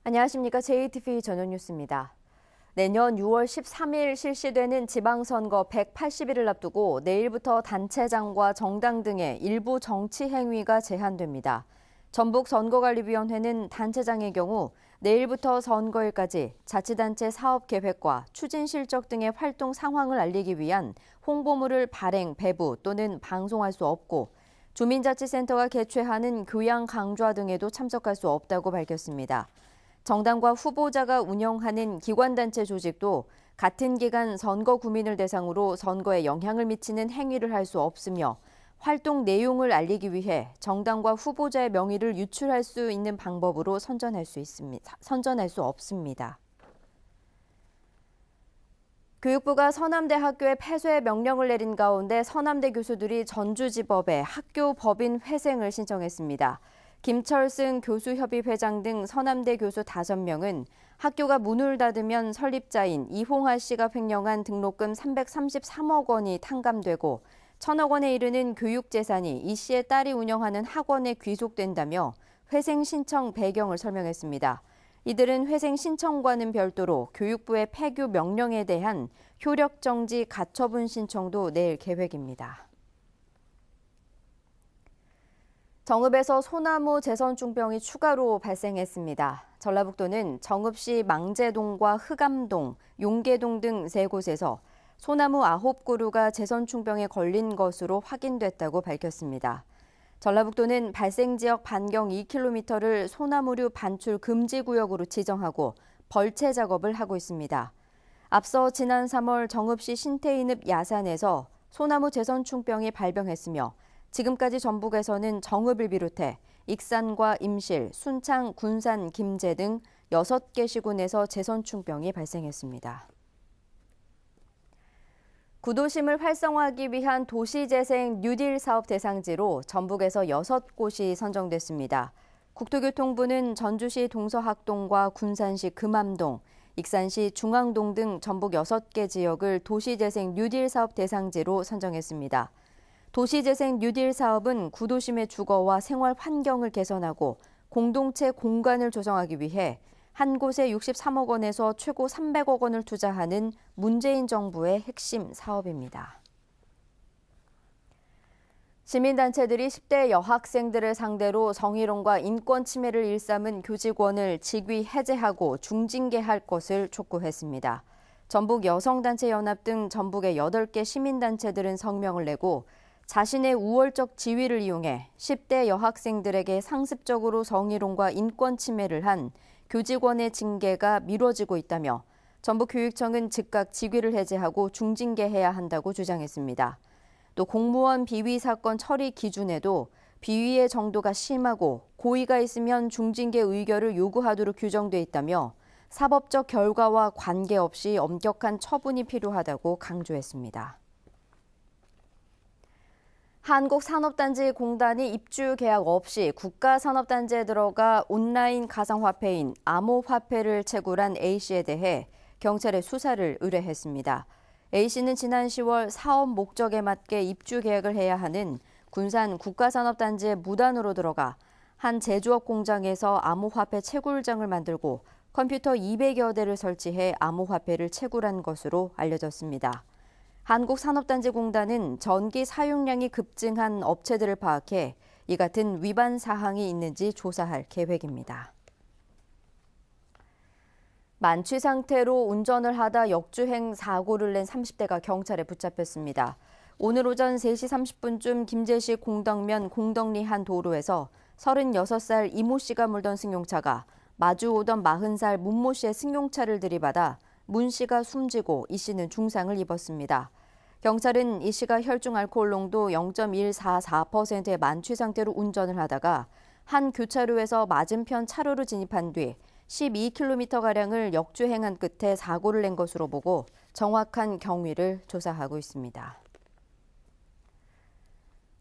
안녕하십니까. JTV 저녁 뉴스입니다. 내년 6월 13일 실시되는 지방선거 180일을 앞두고 내일부터 단체장과 정당 등의 일부 정치 행위가 제한됩니다. 전북선거관리위원회는 단체장의 경우 내일부터 선거일까지 자치단체 사업 계획과 추진 실적 등의 활동 상황을 알리기 위한 홍보물을 발행, 배부 또는 방송할 수 없고 주민자치센터가 개최하는 교양 강좌 등에도 참석할 수 없다고 밝혔습니다. 정당과 후보자가 운영하는 기관단체 조직도 같은 기간 선거 구민을 대상으로 선거에 영향을 미치는 행위를 할 수 없으며 활동 내용을 알리기 위해 정당과 후보자의 명의를 유출할 수 있는 방법으로 선전할 수 없습니다. 교육부가 서남대 학교에 폐쇄 명령을 내린 가운데 서남대 교수들이 전주지법에 학교 법인 회생을 신청했습니다. 김철승 교수협의 회장 등 서남대 교수 5명은 학교가 문을 닫으면 설립자인 이홍하 씨가 횡령한 등록금 333억 원이 탕감되고 1,000억 원에 이르는 교육재산이 이 씨의 딸이 운영하는 학원에 귀속된다며 회생 신청 배경을 설명했습니다. 이들은 회생 신청과는 별도로 교육부의 폐교 명령에 대한 효력정지 가처분 신청도 낼 계획입니다. 정읍에서 소나무 제선충병이 추가로 발생했습니다. 전라북도는 정읍시 망제동과 흑암동, 용계동 등 3곳에서 소나무 9그루가 제선충병에 걸린 것으로 확인됐다고 밝혔습니다. 전라북도는 발생 지역 반경 2km를 소나무류 반출 금지 구역으로 지정하고 벌채 작업을 하고 있습니다. 앞서 지난 3월 정읍시 신태인읍 야산에서 소나무 제선충병이 발병했으며 지금까지 전북에서는 정읍을 비롯해 익산과 임실, 순창, 군산, 김제 등 6개 시군에서 제선충병이 발생했습니다. 구도심을 활성화하기 위한 도시재생 뉴딜 사업 대상지로 전북에서 6곳이 선정됐습니다. 국토교통부는 전주시 동서학동과 군산시 금암동, 익산시 중앙동 등 전북 6개 지역을 도시재생 뉴딜 사업 대상지로 선정했습니다. 도시재생 뉴딜 사업은 구도심의 주거와 생활 환경을 개선하고 공동체 공간을 조성하기 위해 한 곳에 63억 원에서 최고 300억 원을 투자하는 문재인 정부의 핵심 사업입니다. 시민단체들이 10대 여학생들을 상대로 성희롱과 인권 침해를 일삼은 교직원을 직위 해제하고 중징계할 것을 촉구했습니다. 전북 여성단체연합 등 전북의 8개 시민단체들은 성명을 내고 자신의 우월적 지위를 이용해 10대 여학생들에게 상습적으로 성희롱과 인권 침해를 한 교직원의 징계가 미뤄지고 있다며 전북교육청은 즉각 직위를 해제하고 중징계해야 한다고 주장했습니다. 또 공무원 비위 사건 처리 기준에도 비위의 정도가 심하고 고의가 있으면 중징계 의결을 요구하도록 규정돼 있다며 사법적 결과와 관계없이 엄격한 처분이 필요하다고 강조했습니다. 한국산업단지공단이 입주 계약 없이 국가산업단지에 들어가 온라인 가상화폐인 암호화폐를 채굴한 A씨에 대해 경찰에 수사를 의뢰했습니다. A씨는 지난 10월 사업 목적에 맞게 입주 계약을 해야 하는 군산 국가산업단지에 무단으로 들어가 한 제조업 공장에서 암호화폐 채굴장을 만들고 컴퓨터 200여 대를 설치해 암호화폐를 채굴한 것으로 알려졌습니다. 한국산업단지공단은 전기 사용량이 급증한 업체들을 파악해 이 같은 위반 사항이 있는지 조사할 계획입니다. 만취 상태로 운전을 하다 역주행 사고를 낸 30대가 경찰에 붙잡혔습니다. 오늘 오전 3시 30분쯤 김제시 공덕면 공덕리 한 도로에서 36살 이모 씨가 몰던 승용차가 마주 오던 40살 문모 씨의 승용차를 들이받아 문 씨가 숨지고 이 씨는 중상을 입었습니다. 경찰은 이 씨가 혈중 알코올 농도 0.144%의 만취 상태로 운전을 하다가 한 교차로에서 맞은편 차로로 진입한 뒤 12km가량을 역주행한 끝에 사고를 낸 것으로 보고 정확한 경위를 조사하고 있습니다.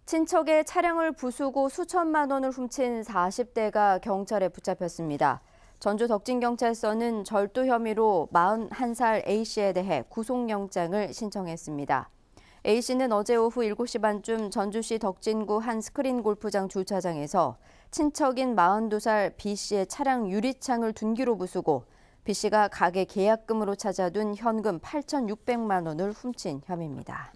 친척의 차량을 부수고 수천만 원을 훔친 40대가 경찰에 붙잡혔습니다. 전주 덕진경찰서는 절도 혐의로 41살 A씨에 대해 구속영장을 신청했습니다. A씨는 어제 오후 7시 반쯤 전주시 덕진구 한 스크린 골프장 주차장에서 친척인 42살 B씨의 차량 유리창을 둔기로 부수고 B씨가 가게 계약금으로 찾아둔 현금 8,600만 원을 훔친 혐의입니다.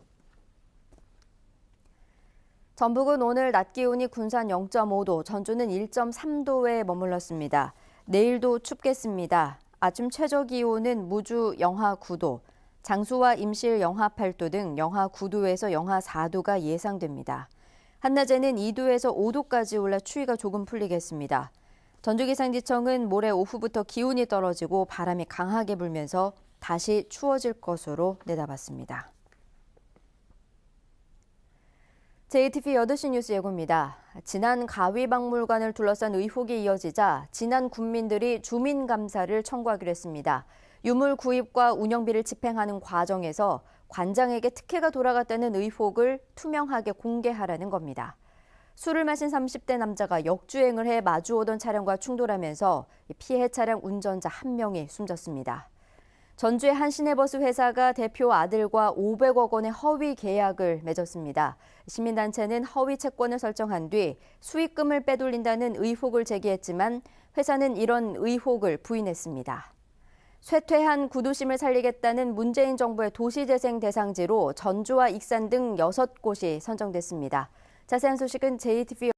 전북은 오늘 낮 기온이 군산 0.5도, 전주는 1.3도에 머물렀습니다. 내일도 춥겠습니다. 아침 최저 기온은 무주 영하 9도, 장수와 임실 영하 8도 등 영하 9도에서 영하 4도가 예상됩니다. 한낮에는 2도에서 5도까지 올라 추위가 조금 풀리겠습니다. 전주기상지청은 모레 오후부터 기온이 떨어지고 바람이 강하게 불면서 다시 추워질 것으로 내다봤습니다. JTBC 8시 뉴스 예고입니다. 지난 가위박물관을 둘러싼 의혹이 이어지자 지난 군민들이 주민감사를 청구하기로 했습니다. 유물 구입과 운영비를 집행하는 과정에서 관장에게 특혜가 돌아갔다는 의혹을 투명하게 공개하라는 겁니다. 술을 마신 30대 남자가 역주행을 해 마주오던 차량과 충돌하면서 피해 차량 운전자 1명이 숨졌습니다. 전주의 한 시내버스 회사가 대표 아들과 500억 원의 허위 계약을 맺었습니다. 시민단체는 허위 채권을 설정한 뒤 수익금을 빼돌린다는 의혹을 제기했지만 회사는 이런 의혹을 부인했습니다. 쇠퇴한 구도심을 살리겠다는 문재인 정부의 도시재생 대상지로 전주와 익산 등 6곳이 선정됐습니다. 자세한 소식은 JTBC